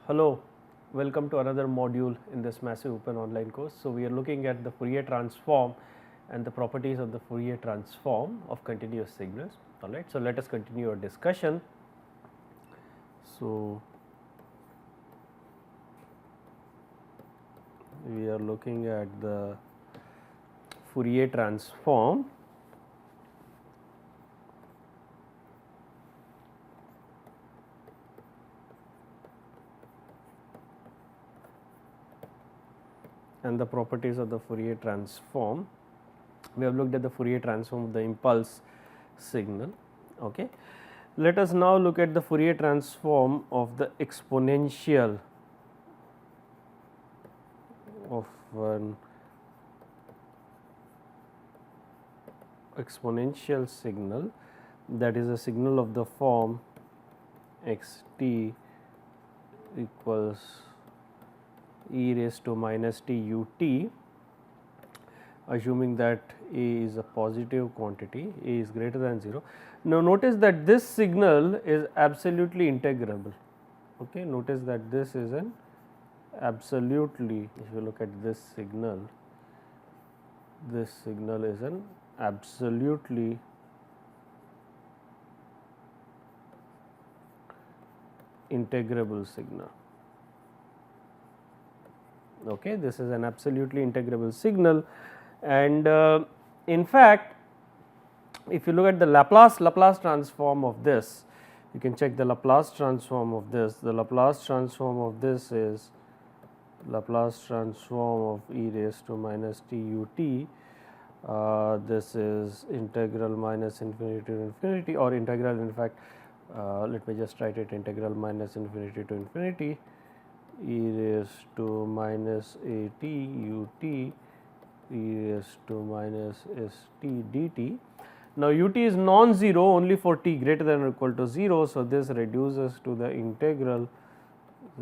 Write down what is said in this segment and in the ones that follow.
Hello, welcome to another module in this massive open online course. So, we are looking at the Fourier transform and the properties of the Fourier transform of continuous signals. Alright, so let us continue our discussion. So, we are looking at the Fourier transform and the properties of the Fourier transform. We have looked at the Fourier transform of the impulse signal. Okay. Let us now look at the Fourier transform of the exponential of an exponential signal, that is a signal of the form x t equals e raised to minus t u t, assuming that a is a positive quantity, a is greater than 0. Now, notice that this signal is absolutely integrable. Okay. Notice that this is an absolutely, if you look at this signal is an absolutely integrable signal. Okay. This is an absolutely integrable signal, and in fact, if you look at the Laplace transform of this, you can check the Laplace transform of this. The Laplace transform of this is Laplace transform of e raised to minus t u t. This is integral minus infinity to infinity, or integral, in fact, let me just write it, integral minus infinity to infinity e raised to minus a t u t e raised to minus s t d t. Now, u t is non-zero only for t greater than or equal to 0. So, this reduces to the integral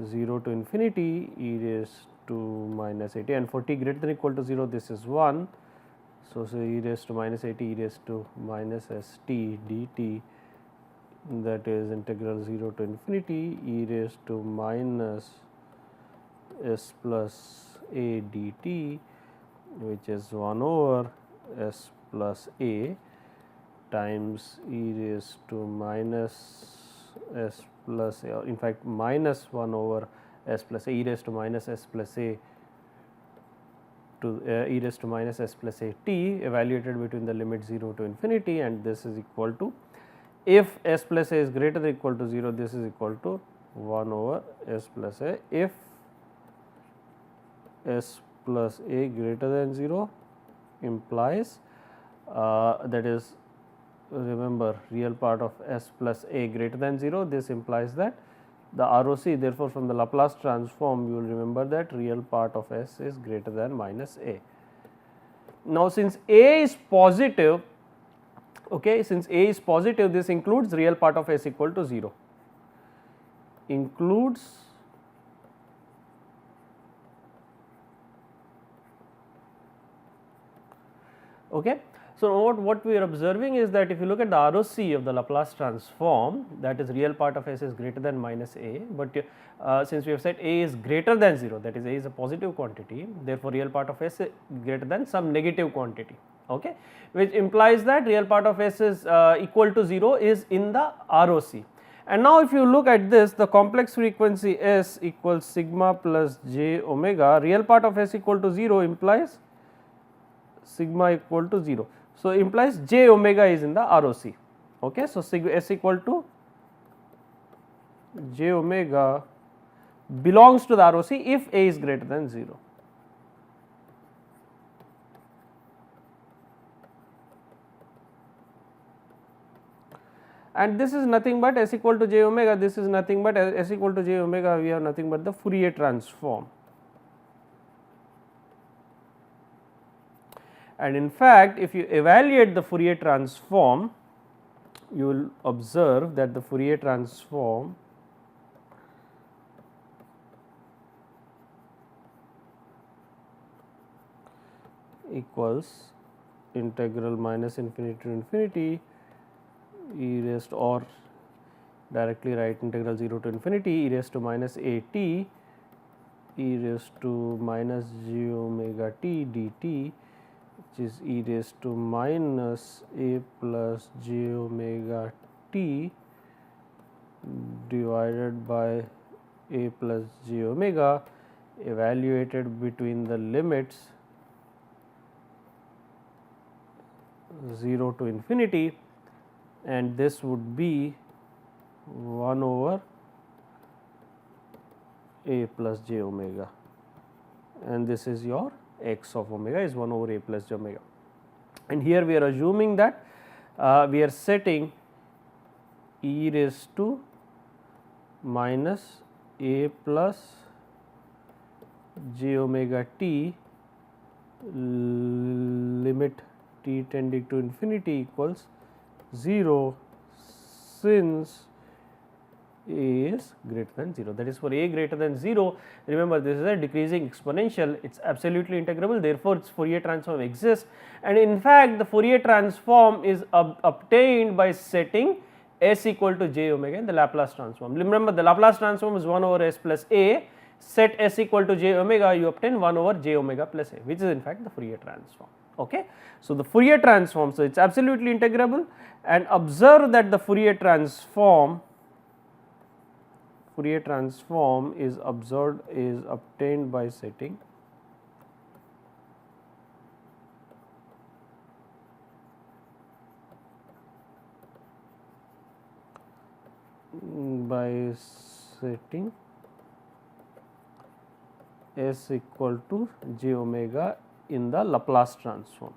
0 to infinity e raised to minus a t, and for t greater than or equal to 0 this is 1. So, e raised to minus a t e raised to minus s t d t, that is integral 0 to infinity e raised to minus s plus a d t, which is 1 over s plus a times e raised to minus s plus a, or in fact minus 1 over s plus a, e raised to minus s plus a to e raised to minus s plus a t, evaluated between the limit 0 to infinity, and this is equal to, if s plus a is greater than or equal to 0, this is equal to 1 over s plus a. If s plus a greater than 0 implies, that is, remember, real part of s plus a greater than 0, this implies that the ROC, therefore, from the Laplace transform you will remember that real part of s is greater than minus a. Now, since a is positive, okay, since a is positive, this includes real part of s equal to 0, includes okay. So, what we are observing is that if you look at the ROC of the Laplace transform, that is real part of s is greater than minus a, but since we have said a is greater than 0, that is a is a positive quantity, therefore, real part of s is greater than some negative quantity, okay, which implies that real part of s is equal to 0 is in the ROC. And now, if you look at this, the complex frequency s equals sigma plus j omega, real part of s equal to 0 implies sigma equal to 0. So, implies j omega is in the ROC. Okay. So, s equal to j omega belongs to the ROC if a is greater than 0. And this is nothing but s equal to j omega, this is nothing but s equal to j omega, we have nothing but the Fourier transform. And in fact, if you evaluate the Fourier transform, you will observe that the Fourier transform equals integral minus infinity to infinity e raised, or directly write integral 0 to infinity e raised to minus a t e raised to minus j omega t dt, which is e raised to minus a plus j omega t divided by a plus j omega, evaluated between the limits 0 to infinity, and this would be 1 over a plus j omega, and this is your x of omega is 1 over a plus j omega. And here we are assuming that we are setting e raised to minus a plus j omega t limit t tending to infinity equals 0, since a is greater than 0. That is, for a greater than 0, remember this is a decreasing exponential, it is absolutely integrable, therefore, its Fourier transform exists, and in fact the Fourier transform is obtained by setting s equal to j omega in the Laplace transform. Remember, the Laplace transform is 1 over s plus a, set s equal to j omega, you obtain 1 over j omega plus a, which is in fact the Fourier transform. Okay. So, the Fourier transform, so it is absolutely integrable, and observe that the Fourier transform is obtained by setting s equal to j omega in the Laplace transform.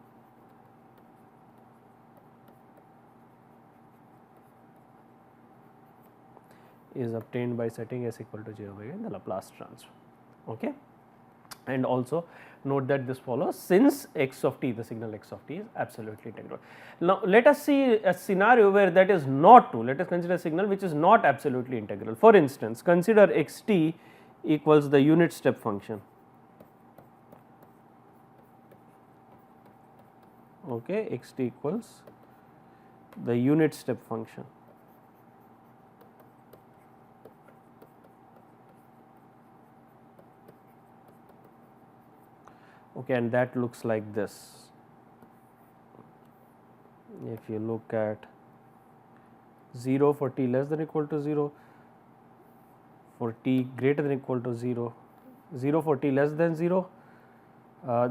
Is obtained by setting s equal to j omega in the Laplace transform. Okay. And also note that this follows since x of t, the signal x of t is absolutely integral. Now, let us see a scenario where that is not true. Let us consider a signal which is not absolutely integral. For instance, consider x t equals the unit step function. Okay, x t equals the unit step function. Okay, and that looks like this. If you look at 0 for t less than or equal to 0, for t greater than or equal to 0, 0 for t less than 0,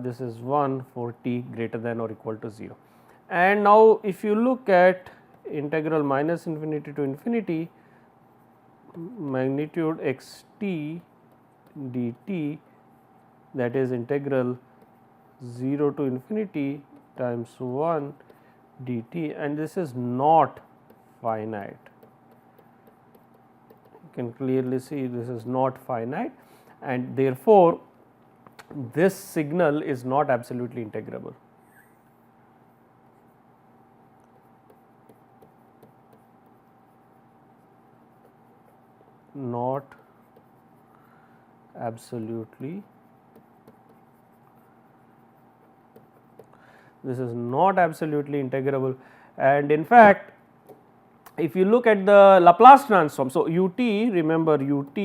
this is 1 for t greater than or equal to 0. And now, if you look at integral minus infinity to infinity magnitude x t dt, that is integral 0 to infinity times 1 dt, and this is not finite. You can clearly see this is not finite, and therefore, this signal is not absolutely integrable. Not absolutely, this is not absolutely integrable, and in fact, if you look at the Laplace transform, so ut, remember ut,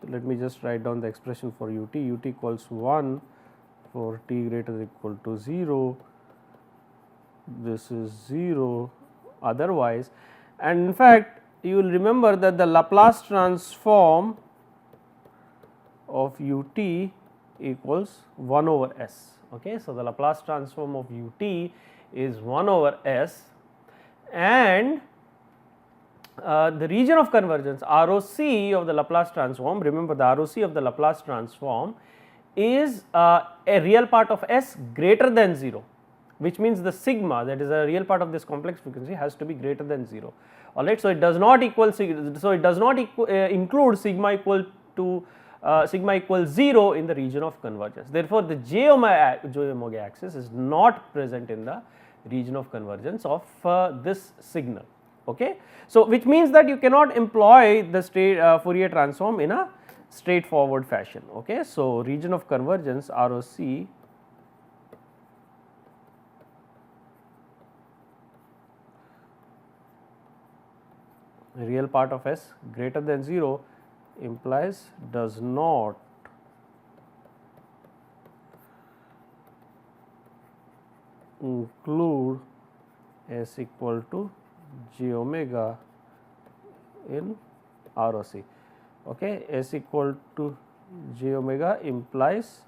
let me just write down the expression for ut equals 1 for t greater than or equal to 0, this is 0 otherwise, and in fact, you will remember that the Laplace transform of ut equals 1 over s. Okay. So, the Laplace transform of ut is 1 over s, and the region of convergence ROC of the Laplace transform, remember the ROC of the Laplace transform is a real part of s greater than 0, which means the sigma, that is a real part of this complex frequency, has to be greater than 0. Alright. So, it does not equal, so it does not include sigma equal to sigma equals 0 in the region of convergence. Therefore, the j omega axis is not present in the region of convergence of this signal. Okay. So, which means that you cannot employ the Fourier transform in a straightforward fashion. Okay. So, region of convergence ROC the real part of s greater than 0 implies does not include s equal to j omega in ROC. Okay, s equal to j omega implies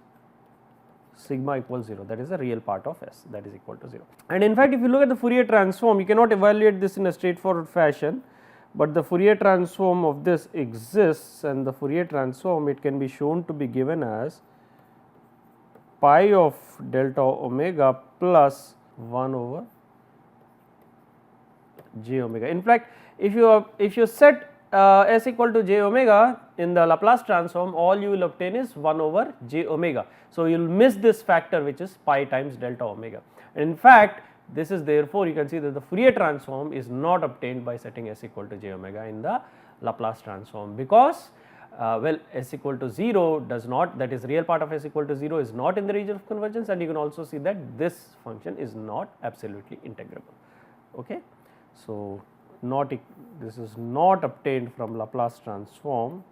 sigma equals 0, that is the real part of s that is equal to 0. And in fact, if you look at the Fourier transform, you cannot evaluate this in a straightforward fashion, but the Fourier transform of this exists, and the Fourier transform, it can be shown to be given as pi of delta omega plus 1 over j omega. In fact, if you set s equal to j omega in the Laplace transform, all you will obtain is 1 over j omega. So, you will miss this factor, which is pi times delta omega. In fact, this is therefore, you can see that the Fourier transform is not obtained by setting s equal to j omega in the Laplace transform, because well, s equal to 0 does not, that is real part of s equal to 0 is not in the region of convergence, and you can also see that this function is not absolutely integrable. Okay. So, this is not obtained from Laplace transform.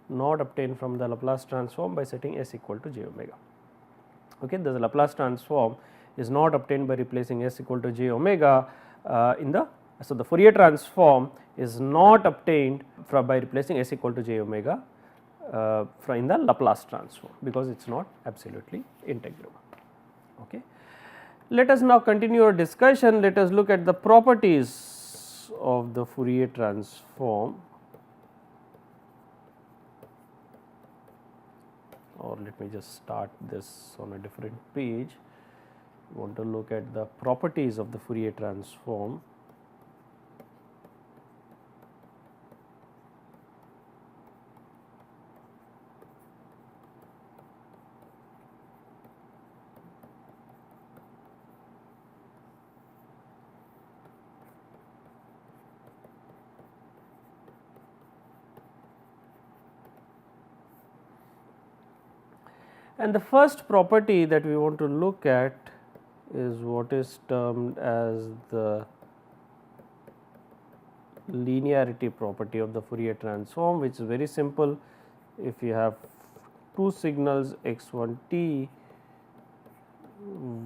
Not obtained from the Laplace transform by setting s equal to j omega. Okay, the Laplace transform is not obtained by replacing s equal to j omega in the, so the Fourier transform is not obtained by replacing s equal to j omega in the Laplace transform, because it is not absolutely integrable. Okay. Let us now continue our discussion. Let us look at the properties of the Fourier transform, or let me just start this on a different page. We want to look at the properties of the Fourier transform. And the first property that we want to look at is what is termed as the linearity property of the Fourier transform, which is very simple. If you have two signals x1 t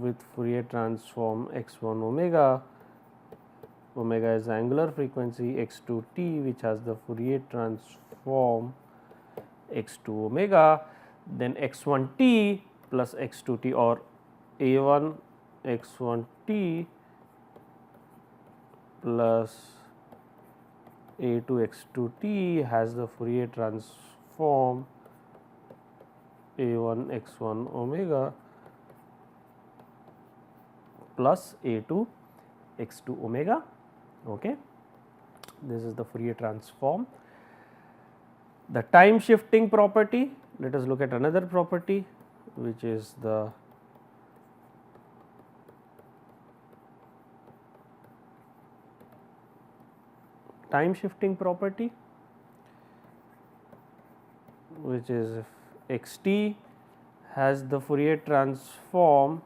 with Fourier transform x1 omega, omega is angular frequency, x2 t which has the Fourier transform x2 omega, then x1 t plus x2 t, or a1 x1 t plus a2 x2 t has the Fourier transform a1 x1 omega plus a2 x2 omega. Okay. This is the Fourier transform. The time shifting property, let us look at another property, which is the time shifting property, which is if x t has the Fourier transform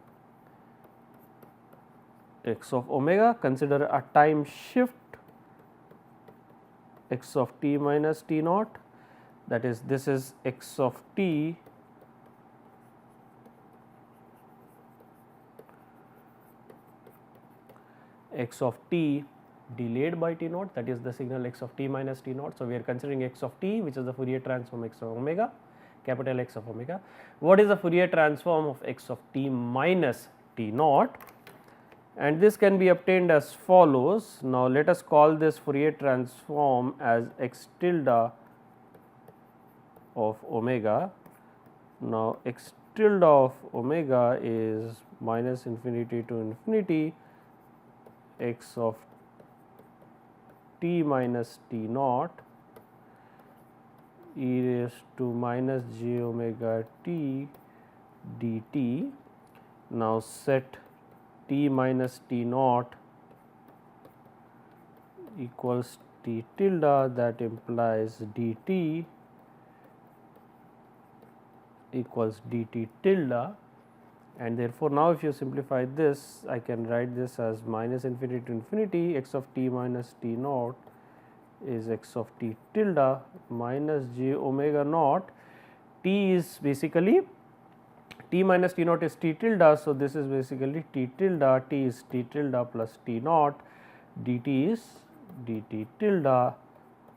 x of omega, consider a time shift x of t minus t naught, that is, this is x of t delayed by t naught, that is the signal x of t minus t naught. So, we are considering x of t, which is the Fourier transform x of omega, capital X of omega. What is the Fourier transform of x of t minus t naught? And this can be obtained as follows. Now, let us call this Fourier transform as x tilde of omega. Now, x tilde of omega is minus infinity to infinity x of t minus t naught e raised to minus j omega t dt. Now set t minus t naught equals t tilde, that implies dt equals dt tilde, and therefore, now if you simplify this, I can write this as minus infinity to infinity x of t minus t naught is x of t tilde minus j omega naught. T is basically t minus t naught is t tilde. So, this is basically t tilde, t is t tilde plus t naught, dt is dt tilde,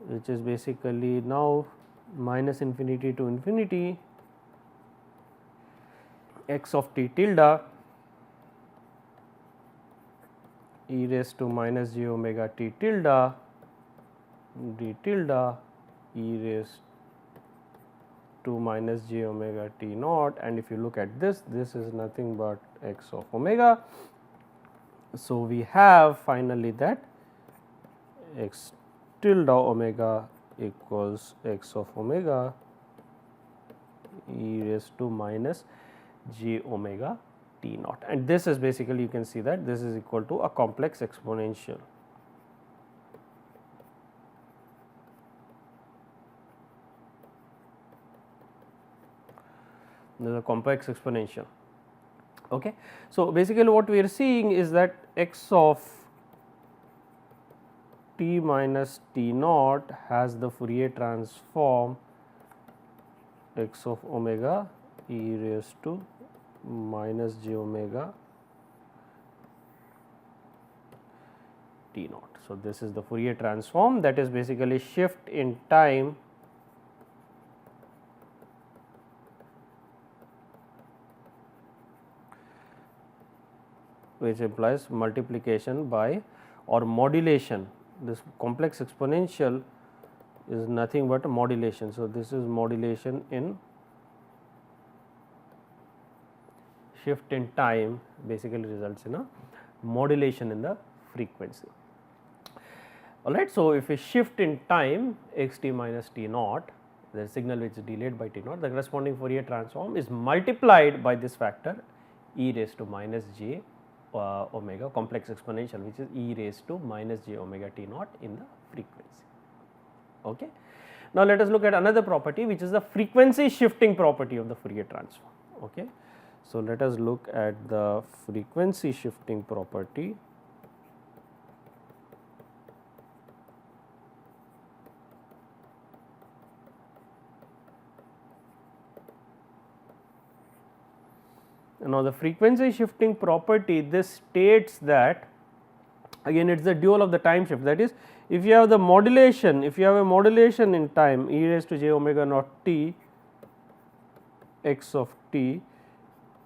which is basically now minus infinity to infinity x of t tilde e raised to minus j omega t tilde d tilde e raised to minus j omega t naught, and if you look at this, this is nothing but x of omega. So, we have finally that x tilde omega equals x of omega e raised to minus j omega t naught, and this is basically, you can see that this is equal to a complex exponential. This is a complex exponential. Okay. So, basically what we are seeing is that x of t minus t naught has the Fourier transform x of omega e raised to minus j omega t naught. So, this is the Fourier transform, that is basically shift in time which implies multiplication by or modulation. This complex exponential is nothing but a modulation. So, this is modulation in shift in time, basically results in a modulation in the frequency. Alright. So, if we shift in time x t minus t naught, the signal which is delayed by t naught, the corresponding Fourier transform is multiplied by this factor e raised to minus j omega complex exponential, which is e raised to minus j omega t naught in the frequency. Okay. Now, let us look at another property, which is the frequency shifting property of the Fourier transform. Okay. So, let us look at the frequency shifting property. Now, the frequency shifting property, this states that, again it is the dual of the time shift, that is, if you have the modulation, if you have a modulation in time e raised to j omega naught t x of t,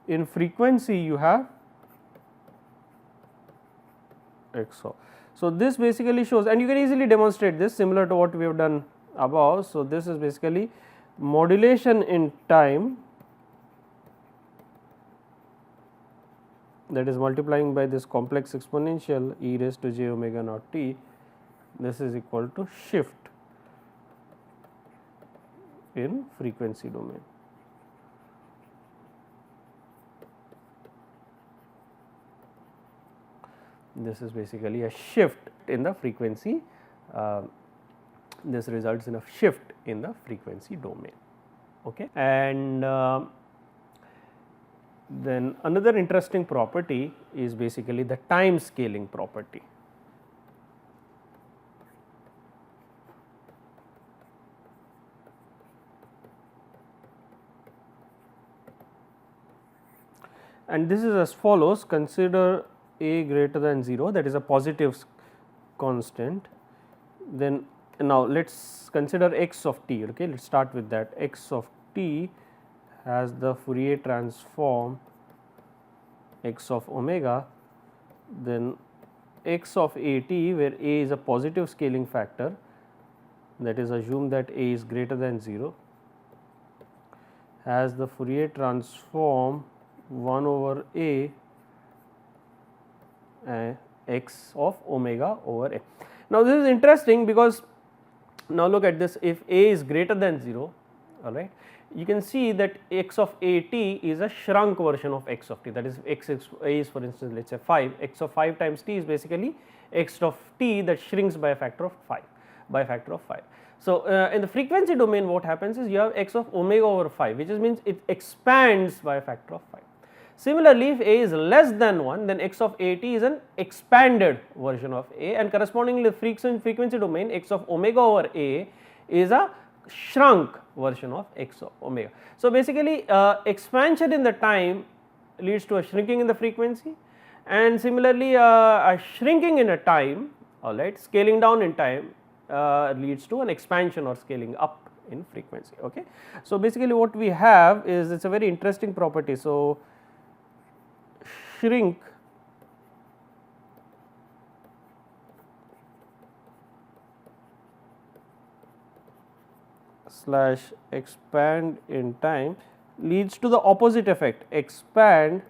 in frequency you have x of. So, this basically shows, and you can easily demonstrate this similar to what we have done above. So, this is basically modulation in time, that is multiplying by this complex exponential e raised to j omega naught t, this is equal to shift in frequency domain. This is basically a shift in the frequency, this results in a shift in the frequency domain. Okay. And then another interesting property is basically the time scaling property. And this is as follows: consider a greater than 0, that is a positive constant. Then now let us consider x of t. Okay, let us start with that. X of t has the Fourier transform x of omega, then x of a t, where a is a positive scaling factor, that is, assume that a is greater than 0, has the Fourier transform 1 over a x of omega over a. Now, this is interesting because now look at this, if a is greater than 0, all right, you can see that x of a t is a shrunk version of x of t, that is x is for instance let us say 5, x of 5 times t is basically x of t that shrinks by a factor of 5, by a factor of 5. So, in the frequency domain what happens is you have x of omega over 5, which means it expands by a factor of 5. Similarly, if a is less than 1, then x of a t is an expanded version of a, and correspondingly the frequency domain x of omega over a is a shrunk version of x of omega. So, basically expansion in the time leads to a shrinking in the frequency, and similarly a shrinking in a time, alright, scaling down in time leads to an expansion or scaling up in frequency. Okay. So, basically what we have is, it is a very interesting property. So, shrink slash expand in time leads to the opposite effect, expand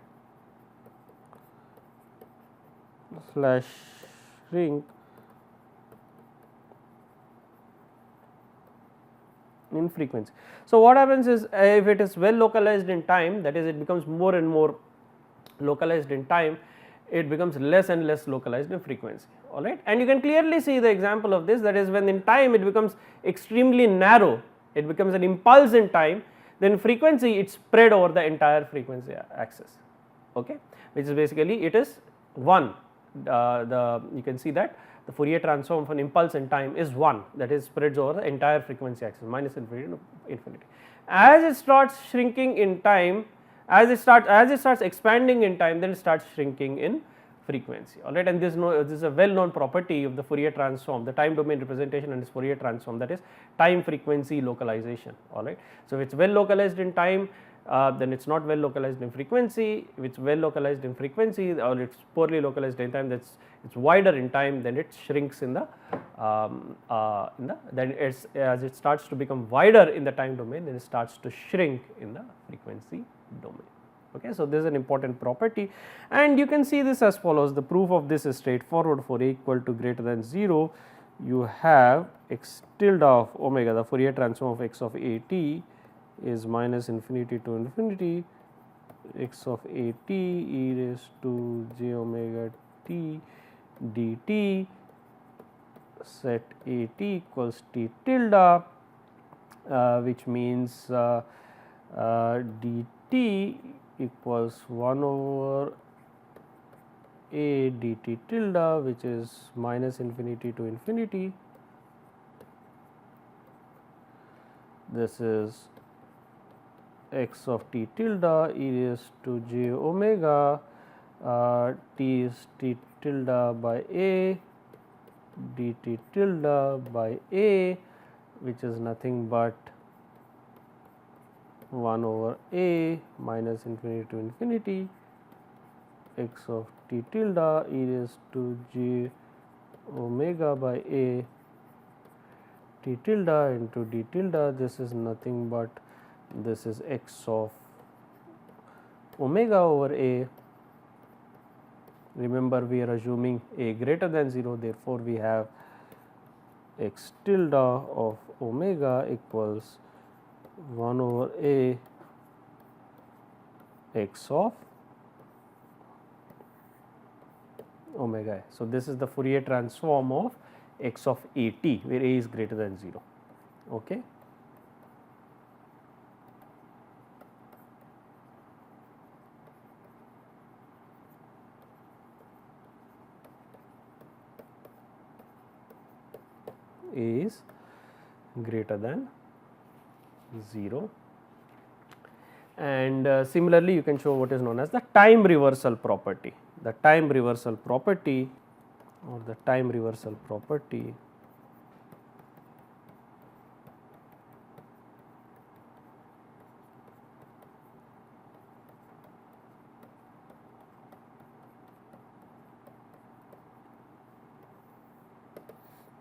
slash shrink in frequency. So, what happens is if it is well localized in time, that is it becomes more and more localized in time, it becomes less and less localized in frequency, alright. And you can clearly see the example of this, that is when in time it becomes extremely narrow, it becomes an impulse in time, then frequency it spread over the entire frequency axis, okay, which is basically it is 1, you can see that the Fourier transform of an impulse in time is 1, that is spreads over the entire frequency axis minus infinity to infinity. As it starts shrinking in time, as it starts expanding in time, then it starts shrinking in frequency, alright. And this is a well known property of the Fourier transform, the time domain representation and its Fourier transform, that is time frequency localization, alright. So, if it is well localized in time, then it is not well localized in frequency. If it is well localized in frequency or it is poorly localized in time, that is it is wider in time, then it shrinks in the then as it starts to become wider in the time domain, then it starts to shrink in the frequency domain. Okay. So, this is an important property, and you can see this as follows. The proof of this is straightforward. For a equal to greater than 0, you have x tilde of omega, the Fourier transform of x of a t is minus infinity to infinity x of a t e raised to j omega t dt, set a t equals t tilde, which means dt equals 1 over a dt tilde, which is minus infinity to infinity. This is x of t tilde e raised to j omega, t is t tilde by a dt tilde by a, which is nothing but 1 over a minus infinity to infinity x of t tilde e raised to j omega by a t tilde into d tilde. This is nothing but, this is x of omega over a. Remember, we are assuming a greater than 0, therefore, we have x tilde of omega equals 1 over a x of omega. So, this is the Fourier transform of x of a t, where a is greater than 0. Okay. A is greater than 0, and similarly you can show what is known as the time reversal property. The time reversal property or the time reversal property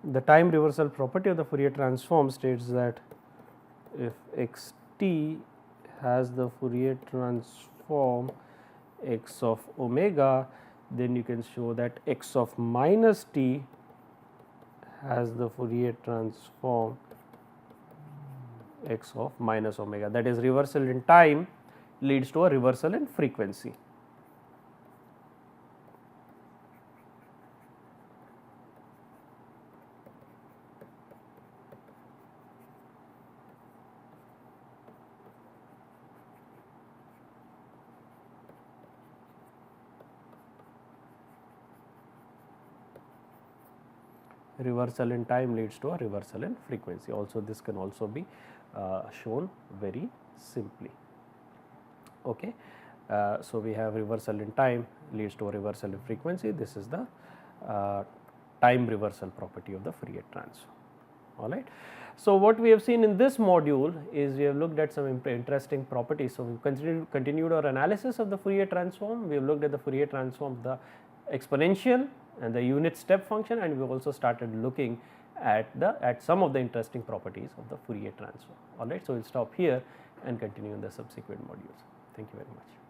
the time reversal property of the Fourier transform states that if x t has the Fourier transform x of omega, then you can show that x of minus t has the Fourier transform x of minus omega, that is reversal in time leads to a reversal in frequency. Reversal in time leads to a reversal in frequency. Also, this can also be shown very simply. Okay. So, we have reversal in time leads to a reversal in frequency. This is the time reversal property of the Fourier transform. All right. So, what we have seen in this module is we have looked at some interesting properties. So, we continued our analysis of the Fourier transform. We have looked at the Fourier transform of the exponential and the unit step function, and we also started looking at some of the interesting properties of the Fourier transform. All right. So, we will stop here and continue in the subsequent modules. Thank you very much.